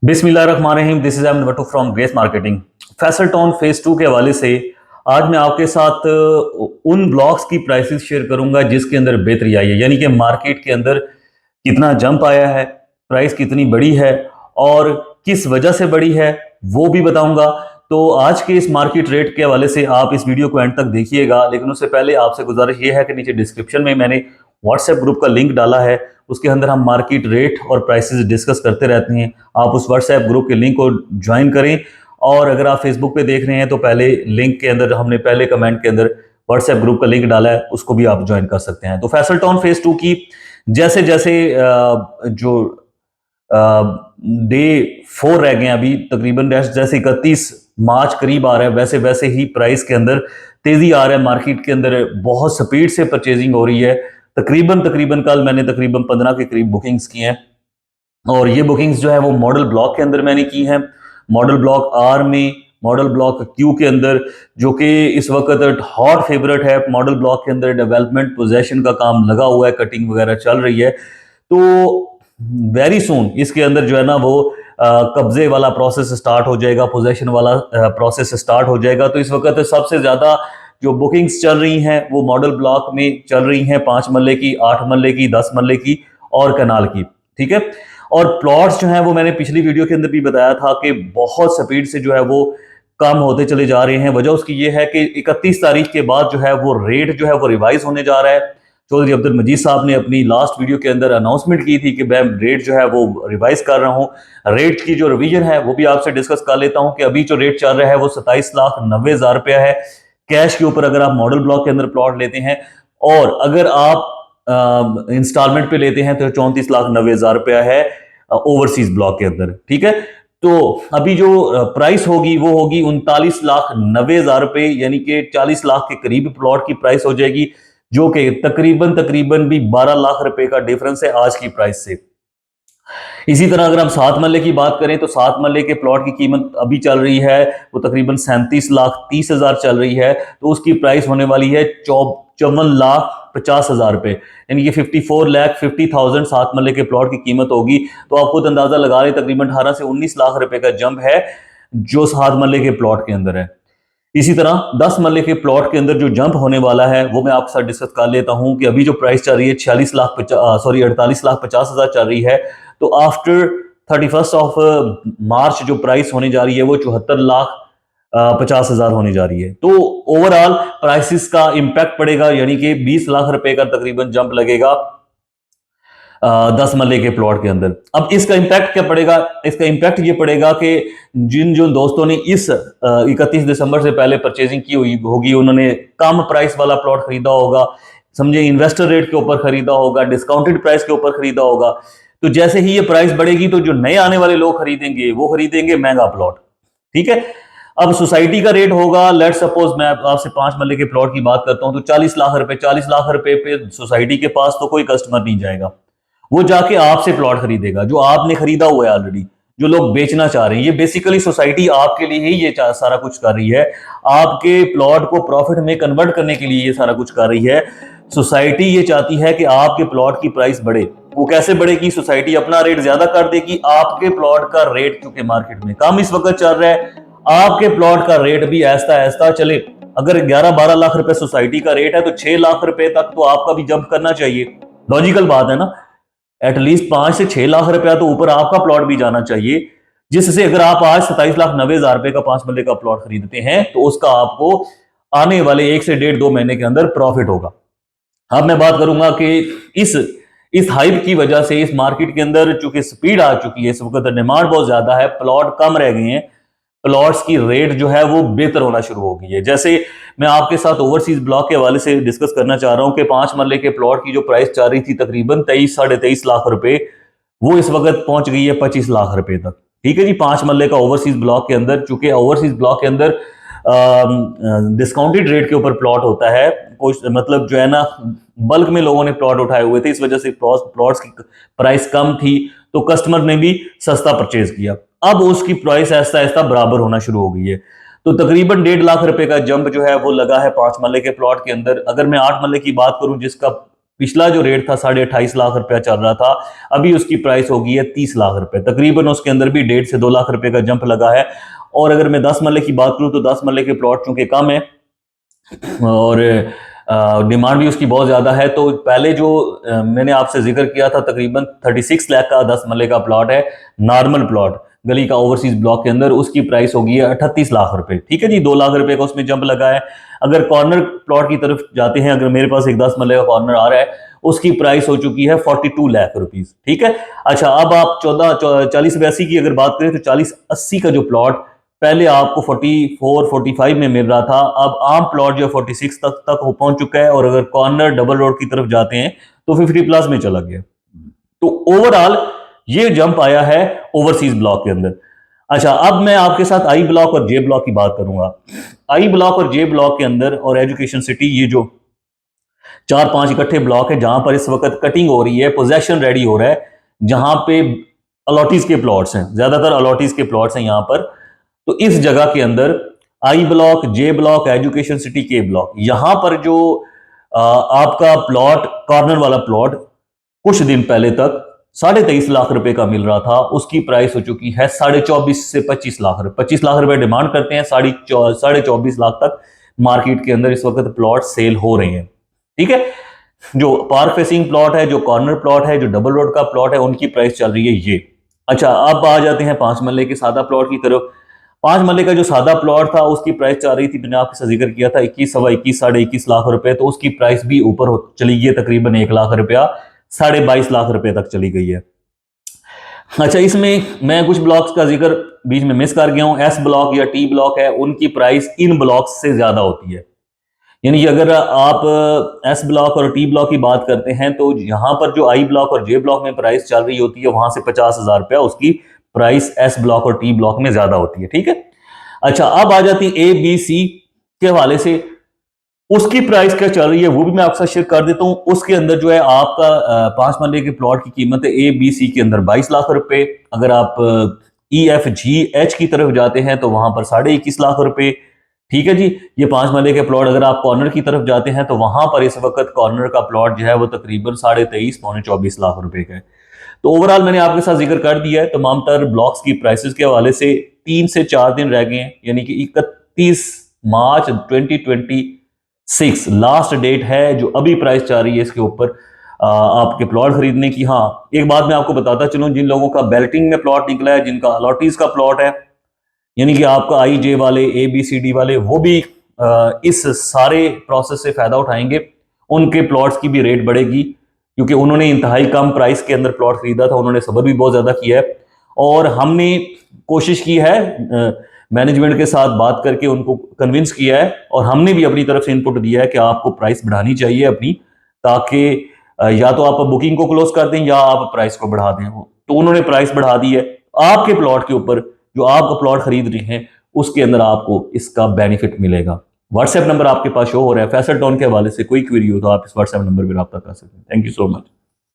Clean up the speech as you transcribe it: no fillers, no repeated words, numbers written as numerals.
बिस्मिल्लाहिर्रहमानिर्रहीम। This is M वटू from Grace Marketing. Faisal town phase 2 के हवाले से आज मैं आपके साथ उन ब्लॉक्स की प्राइसेस शेयर करूंगा जिसके अंदर बेहतरी आई है, यानी कि मार्केट के अंदर कितना जंप आया है, प्राइस कितनी बड़ी है और किस वजह से बड़ी है वो भी बताऊंगा। तो आज के इस मार्केट रेट के हवाले से आप इस वीडियो को एंड तक देखिएगा, लेकिन उससे पहले आपसे गुजारिश ये है कि नीचे डिस्क्रिप्शन में मैंने व्हाट्सएप ग्रुप का लिंक डाला है। उसके अंदर हम मार्केट रेट और प्राइसेस डिस्कस करते रहते हैं। आप उस व्हाट्सएप ग्रुप के लिंक को ज्वाइन करें, और अगर आप फेसबुक पे देख रहे हैं तो पहले लिंक के अंदर हमने पहले कमेंट के अंदर व्हाट्सएप ग्रुप का लिंक डाला है, उसको भी आप ज्वाइन कर सकते हैं। तो फैसल टाउन फेज 2 की जैसे जैसे जो डे 4 रह गए अभी तकरीबन, जैसे 31 मार्च करीब आ रहा है वैसे वैसे ही प्राइस के अंदर तेजी आ रहा है। मार्केट के अंदर बहुत स्पीड से परचेजिंग हो रही है। तकरीबन तकरीबन कल मैंने तकरीबन 15 के करीब बुकिंग्स की हैं, और ये बुकिंग्स जो है वो मॉडल ब्लॉक के अंदर मैंने की हैं। मॉडल ब्लॉक आर में, मॉडल ब्लॉक क्यू के अंदर, जो कि इस वक्त हॉट फेवरेट है। मॉडल ब्लॉक के अंदर डेवलपमेंट पोजेशन का काम लगा हुआ है, कटिंग वगैरह चल रही है। तो वेरी सून इसके अंदर जो है ना वो कब्जे वाला प्रोसेस स्टार्ट हो जाएगा, पोजेशन वाला प्रोसेस स्टार्ट हो जाएगा। तो इस वक्त सबसे ज्यादा जो बुकिंग्स चल रही हैं वो मॉडल ब्लॉक में चल रही हैं, 5 मरले की, 8 मरले की, 10 मरले की और कनाल की। ठीक है। और प्लॉट्स जो हैं वो मैंने पिछली वीडियो के अंदर भी बताया था कि बहुत स्पीड से जो है वो कम होते चले जा रहे हैं। वजह उसकी ये है कि 31 तारीख के बाद जो है वो रेट जो है वो रिवाइज होने जा रहा है। चौधरी अब्दुल मजीद साहब ने अपनी लास्ट वीडियो के अंदर अनाउंसमेंट की थी कि मैं रेट जो है वो रिवाइज कर रहा हूँ। रेट की जो रिवीजन है वो भी आपसे डिस्कस कर लेता हूँ कि अभी जो रेट चल रहा है वो 27,90,000 रुपया है कैश के ऊपर अगर आप मॉडल ब्लॉक के अंदर प्लॉट लेते हैं, और अगर आप इंस्टॉलमेंट पे लेते हैं तो 34,90,000 रुपया है ओवरसीज ब्लॉक के अंदर। ठीक है। तो अभी जो प्राइस होगी वो होगी 39,90,000 रुपए, यानी कि 40 लाख के करीब प्लॉट की प्राइस हो जाएगी, जो कि तकरीबन तकरीबन भी 12 लाख रुपए का डिफरेंस है आज की प्राइस से। इसी तरह अगर हम 7 मरले की बात करें तो 7 मरले के प्लॉट की कीमत अभी चल रही है वो तकरीबन 37,30,000 चल रही है। तो उसकी प्राइस होने वाली है 54,50,000 रुपए, यानी कि 54,50,000 7 मरले के प्लॉट की कीमत होगी। तो आप खुद अंदाजा लगा रहे तकरीबन 18 से 19 लाख रुपए का जंप है जो 7 मरले के प्लॉट के अंदर है। इसी तरह 10 मरले के प्लॉट के अंदर जो जंप होने वाला है वो मैं आपके साथ डिस्कस कर लेता हूं कि अभी जो प्राइस चल रही है 48,50,000 चल रही है। तो आफ्टर 31 ऑफ मार्च जो प्राइस होने जा रही है वो 74,50,000 होने जा रही है। तो ओवरऑल प्राइसेस का इंपैक्ट पड़ेगा, यानी कि 20 लाख रुपए का तकरीबन जंप लगेगा 10 मरले के प्लॉट के अंदर। अब इसका इंपैक्ट क्या पड़ेगा? इसका इंपैक्ट ये पड़ेगा कि जिन जो दोस्तों ने इस 31 दिसंबर से पहले परचेजिंग की हुई होगी, उन्होंने कम प्राइस वाला प्लॉट खरीदा होगा, समझे इन्वेस्टर रेट के ऊपर खरीदा होगा, डिस्काउंटेड प्राइस के ऊपर खरीदा होगा। तो जैसे ही ये प्राइस बढ़ेगी तो जो नए आने वाले लोग खरीदेंगे वो खरीदेंगे महंगा प्लॉट। ठीक है। अब सोसाइटी का रेट होगा, लेट सपोज मैं आपसे 5 मरले के प्लॉट की बात करता हूं तो 40 लाख रुपए, 40 लाख रुपए पे सोसाइटी के पास तो कोई कस्टमर नहीं जाएगा, वो जाके आपसे प्लॉट खरीदेगा जो आपने खरीदा हुआ है ऑलरेडी, जो लोग बेचना चाह रहे हैं। ये बेसिकली सोसाइटी आपके लिए ही ये सारा कुछ कर रही है, आपके प्लॉट को प्रॉफिट में कन्वर्ट करने के लिए ये सारा कुछ कर रही है। सोसाइटी ये चाहती है कि आपके प्लॉट की प्राइस बढ़े। वो कैसे बढ़ेगी? सोसाइटी अपना रेट ज्यादा कर देगी, आपके प्लॉट का रेट चूंकि मार्केट में कम इस वक्त चल रहा है, आपके प्लॉट का रेट भी ऐसा ऐसा चले। अगर 11-12 लाख रुपए सोसाइटी का रेट है तो 6 लाख रुपए तक तो आपका भी जंप करना चाहिए। लॉजिकल बात है ना। एटलीस्ट 5 से 6 लाख रुपया तो ऊपर आपका प्लॉट भी जाना चाहिए, जिससे अगर आप आज 27,90,000 रुपए का 5 मरले का प्लॉट खरीदते हैं तो उसका आपको आने वाले 1 से 1.5-2 महीने के अंदर प्रॉफिट होगा। अब मैं बात करूंगा कि इस हाइप की वजह से इस मार्केट के अंदर चूंकि स्पीड आ चुकी है, इस वक्त डिमांड बहुत ज्यादा है, प्लॉट कम रह गए हैं, प्लॉट्स की रेट जो है वो बेहतर होना शुरू हो गई है। जैसे मैं आपके साथ ओवरसीज ब्लॉक के हवाले से डिस्कस करना चाह रहा हूं कि 5 मरले के प्लॉट की जो प्राइस चल रही थी तकरीबन 23-23.5 लाख रुपए, वो इस वक्त पहुंच गई है 25 लाख रुपए तक। ठीक है जी। 5 मरले का ओवरसीज ब्लॉक के अंदर, चूंकि ओवरसीज ब्लॉक के अंदर डिस्काउंटेड रेट के ऊपर प्लॉट होता है, कुछ मतलब जो है ना बल्क में लोगों ने प्लॉट उठाए हुए थे, इस वजह से प्लॉट्स की प्राइस कम थी तो कस्टमर ने भी सस्ता परचेज किया। अब उसकी प्राइस ऐसा ऐसा बराबर होना शुरू हो गई है। तो तकरीबन 1.5 लाख रुपए का जंप जो है वो लगा है 5 मरले के प्लॉट के अंदर। अगर मैं 8 मरले की बात करूं जिसका पिछला जो रेट था 28.5 लाख रुपया चल रहा था, अभी उसकी प्राइस होगी है 30 लाख रुपए, तकरीबन उसके अंदर भी 1.5 से 2 लाख रुपए का जंप लगा है। और अगर मैं 10 मरले की बात करूं तो 10 मरले के प्लॉट चूंकि कम है और डिमांड भी उसकी बहुत ज़्यादा है, तो पहले जो मैंने आपसे जिक्र किया था तकरीबन 36 लाख का 10 मरले का प्लॉट है, नॉर्मल प्लॉट गली का ओवरसीज ब्लॉक के अंदर, उसकी प्राइस होगी है 38 लाख रुपए। ठीक है जी, 2 लाख रुपए का उसमें जंप लगा है। अगर कॉर्नर प्लॉट की तरफ जाते हैं, अगर मेरे पास एक 10 मरले का कॉर्नर आ रहा है, उसकी प्राइस हो चुकी है 42 लाख रुपीज। ठीक है, अच्छा अब आप 40-82 की अगर बात करें तो 40-80 का जो प्लॉट पहले आपको 44-45 में मिल रहा था, अब आम प्लॉट जो 46 तक हो पहुंच चुका है, और अगर कॉर्नर डबल रोड की तरफ जाते हैं तो 50 प्लस में चला गया। तो ओवरऑल ये जंप आया है ओवरसीज ब्लॉक के अंदर। अच्छा, अब मैं आपके साथ आई ब्लॉक और जे ब्लॉक की बात करूंगा। आई ब्लॉक और जे ब्लॉक के अंदर और एजुकेशन सिटी, ये जो 4-5 इकट्ठे ब्लॉक है जहां पर इस वक्त कटिंग हो रही है, पोजेशन रेडी हो रहा है, जहां पे अलॉटीज के प्लॉट्स हैं, ज्यादातर अलॉटीज के प्लॉट्स हैं यहां पर। तो इस जगह के अंदर I block, J block, education city, K block, यहां पर जो आपका प्लॉट, कॉर्नर वाला प्लॉट कुछ दिन पहले तक 23.5 लाख रुपए का मिल रहा था, उसकी प्राइस हो चुकी है 24.5 से 25 लाख रुपए। 25 लाख रुपए डिमांड करते हैं, 24.5 लाख तक मार्केट के अंदर इस वक्त प्लॉट सेल हो रहे हैं। ठीक है, जो पार्क फेसिंग प्लॉट है, जो कॉर्नर प्लॉट है, जो डबल रोड का प्लॉट है, उनकी प्राइस चल रही है ये। अच्छा, अब आ जाते हैं 5 मरले के सादा प्लॉट की तरफ। 5 मरले का जो सादा प्लॉट था उसकी प्राइस चल रही थी, मैंने आपके साथ जिक्र किया था 21, 21, 21.5 लाख रुपए, तो उसकी प्राइस भी ऊपर चली गई, तकरीबन 1 लाख रुपया, 22.5 लाख रुपए तक चली गई है। अच्छा, इसमें मैं कुछ ब्लॉक्स का जिक्र बीच में मिस कर गया हूं। एस ब्लॉक या टी ब्लॉक है, उनकी प्राइस इन ब्लॉक्स से ज्यादा होती है। यानी कि अगर आप एस ब्लॉक और टी ब्लॉक की बात करते हैं तो यहां पर जो आई ब्लॉक और जे ब्लॉक में प्राइस चल रही होती है, वहां से 50,000 रुपया उसकी प्राइस एस ब्लॉक और टी ब्लॉक में ज्यादा होती है। ठीक है, अच्छा अब आ जाती ए बी सी के हवाले से, उसकी प्राइस क्या चल रही है वो भी मैं आपके साथ शेयर कर देता हूं। उसके अंदर जो है आपका 5 मरले के प्लॉट की कीमत है ए बी सी के अंदर 22 लाख रुपए। अगर आप ई एफ जी एच की तरफ जाते हैं तो वहां पर 21.5 लाख रुपए। ठीक है जी, ये 5 मरले के प्लॉट। अगर आप कॉर्नर की तरफ जाते हैं तो वहां पर इस वक्त कॉर्नर का प्लॉट जो है वो तकरीबन 23.5-24 लाख रुपए का है। तो ओवरऑल मैंने आपके साथ जिक्र कर दिया है तमाम तर ब्लॉक्स की प्राइसेस के हवाले से। 3 से 4 दिन रह गए हैं, यानी कि 31 मार्च 2026 लास्ट डेट है जो अभी प्राइस चल रही है इसके ऊपर आपके प्लॉट खरीदने की। हाँ, एक बात मैं आपको बताता चलूं, जिन लोगों का बैलेटिंग में प्लॉट निकला है, जिनका अलॉटीज का प्लॉट है, यानी कि आपका आई जे वाले, ए बी सी डी वाले, वो भी इस सारे प्रोसेस से फायदा उठाएंगे। उनके प्लॉट्स की भी रेट बढ़ेगी क्योंकि उन्होंने इंतहाई कम प्राइस के अंदर प्लॉट खरीदा था, उन्होंने सब्र भी बहुत ज्यादा किया है। और हमने कोशिश की है मैनेजमेंट के साथ बात करके उनको कन्विंस किया है, और हमने भी अपनी तरफ से इनपुट दिया है कि आपको प्राइस बढ़ानी चाहिए अपनी, ताकि या तो आप बुकिंग को क्लोज कर दें या आप प्राइस को बढ़ा दें। तो उन्होंने प्राइस बढ़ा दी है। आपके प्लॉट के ऊपर जो आप प्लॉट खरीद रहे हैं उसके अंदर आपको इसका बेनिफिट मिलेगा। व्हाट्सएप नंबर आपके पास शो हो रहा है। फैसल टाउन के हवाले से कोई क्वेरी हो तो आप इस व्हाट्सएप नंबर पर रब्ता कर सकते हैं। Thank you so much.